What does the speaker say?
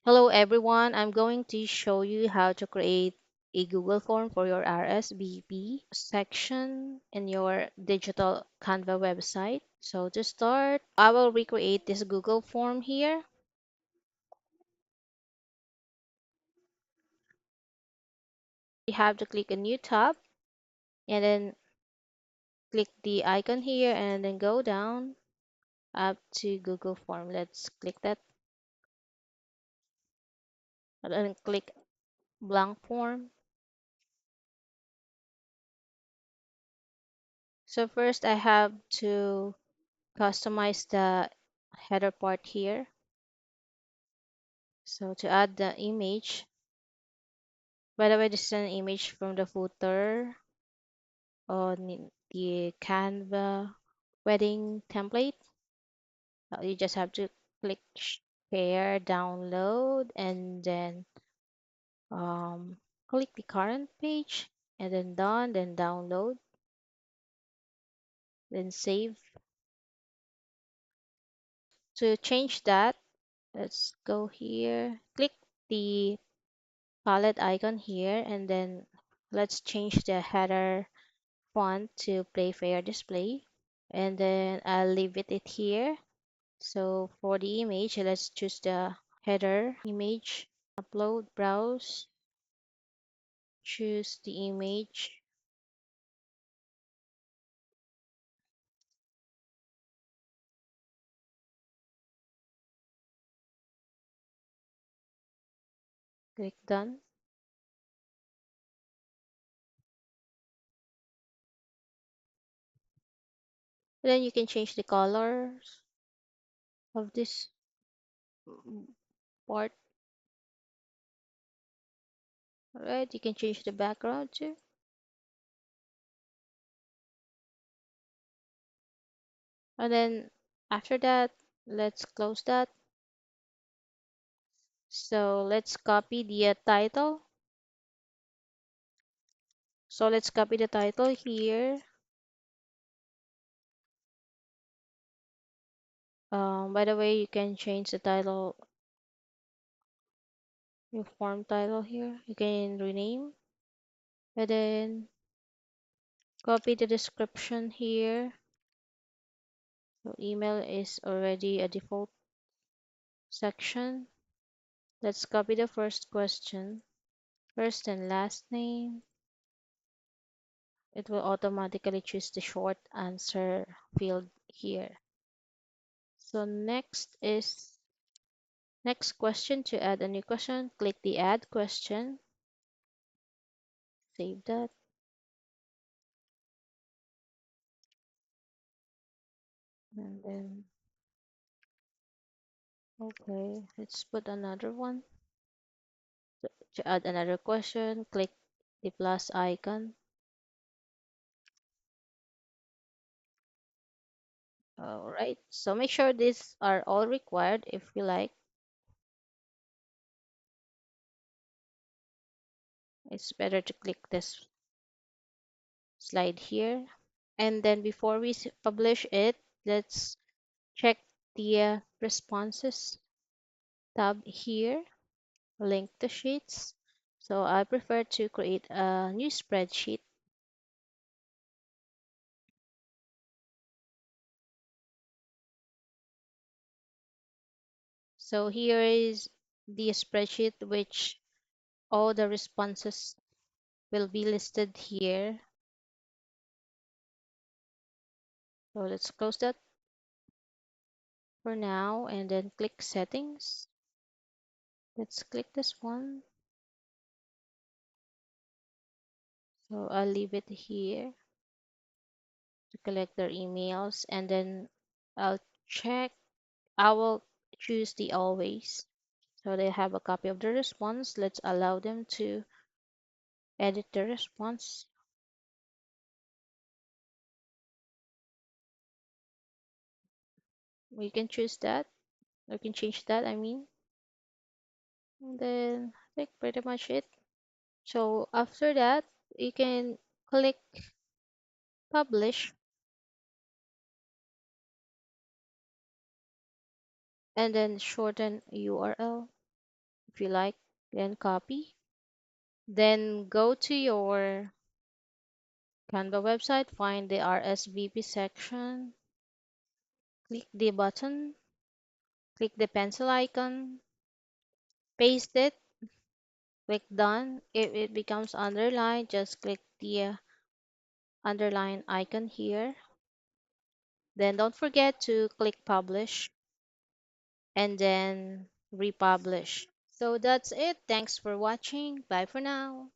Hello everyone, I'm going to show you how to create a Google form for your RSVP section in your digital Canva website. So to start, I will recreate this Google form here. You have to click a new tab and then click the icon here and then go down up to Google form. Let's click that and then click blank form. So first I have to customize the header part here. So to add the image, by the way, this is an image from the footer on the Canva wedding template. You just have to click share, download, and then um, click the current page, and then done, then download, then save. To change that, let's go here, click the palette icon here, and then let's change the header font to Playfair display, and then I'll leave it here. So for the image, let's choose the header image, upload, browse, choose the image, click done. Then you can change the colors of this part. Alright, you can change the background too. And then after that, let's close that. So let's copy the title. So let's copy the title here. By the way, you can change the title, your form title here. You can rename and then copy the description here. So email is already a default section. Let's copy the first question, first and last name. It will automatically choose the short answer field here. So next question. To add a new question, click the add question, save that, and then okay, let's put another one. To add another question, click the plus icon. All right, so make sure these are all required. If you like, it's better to click this slide here. And then before we publish it, let's check the responses tab here, link to sheets. So I prefer to create a new spreadsheet. So here is the spreadsheet which all the responses will be listed here. So let's close that for now and then click settings. Let's click this one. So I'll leave it here to collect their emails, and then I'll check. I will choose the always. So they have a copy of the response. Let's allow them to edit the response. We can choose that. We can change that, I mean. And then I think pretty much it. So after that, you can click publish and then shorten URL. if you like, then copy. Then go to your Canva website, find the RSVP section, click the button, click the pencil icon, paste it, click done. If it becomes underlined, just click the underline icon here. Then don't forget to click publish and then republish. So that's it. Thanks for watching. Bye for now.